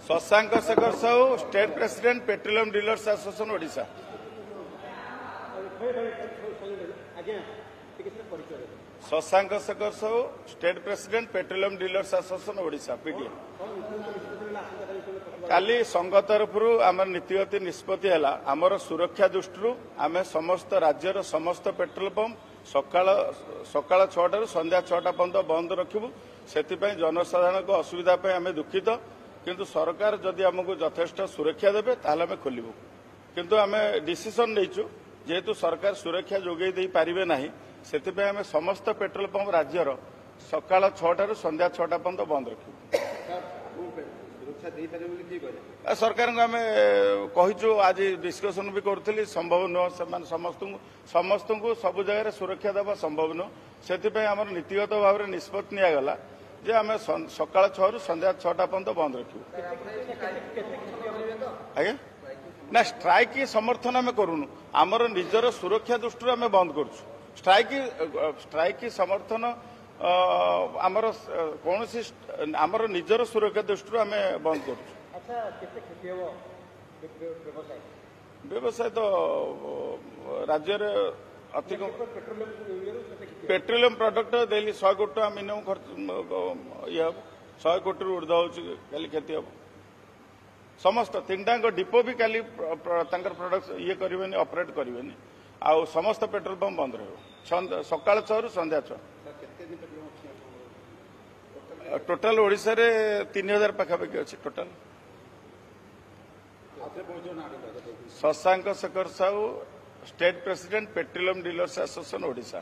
Shashank Shekhar Sahu, state president petroleum dealers association Odisha. Shashank Shekhar Sahu, state president petroleum dealers association Odisha PDA. काली संघ तरफ आम नीतिगत निष्पत्ति है आमर सुरक्षा दृष्टि आम समस्त राज्यर समस्त पेट्रोल पंप सकाल 6 संध्या 6टा पर्यंत बंद रखू से जनसाधारण को असुविधा आम दुखित किंतु सरकार जदि आमको यथेष्ट सुरक्षा देवे ताल आम खोलू किंतु आम डिसीजन नहींचु जेहेतु सरकार सुरक्षा जोगे दे पारे ना से आम समस्त पेट्रोल पंप राज्यर सकाल 6 संध्या 6टा पर्यंत बंद रखू। सरकार को आम कहीचु आज डिस्कसन भी करूँ संभव नुह समस्त को सब जगह सुरक्षा देवा संभव नुह से आम नीतिगत भाव में निष्पत्ति निगला जे आम सकाल 6 संध्या 6टा पर्यंत बंद रखू। आज्ञा ना स्ट्राइक समर्थन आम करूनु आमर निजर सुरक्षा दृष्टि आम बंद करूँ स्ट्राइक समर्थन आमर कौन आमर निजर सुरक्षा दृष्टि आम बंद कर व्यवसाय तो राज्य अधिक पेट्रोलियम प्रोडक्ट डेली 100 कोटी टका मिनिमम खर्च ये 100 कोटी ऊर्ध हो क्षति हम समस्त 3टाक डिपो भी काली प्रोडक्ट ये करें ऑपरेट करें आउ समस्त पेट्रोल पंप बंद रहा सकाल 6 संध्या 6 टोटाल ओडिशा रे 3000 पाखापाखि अच्छी total. Shashank Shekhar Sahu, state president petroleum dealers association Odisha.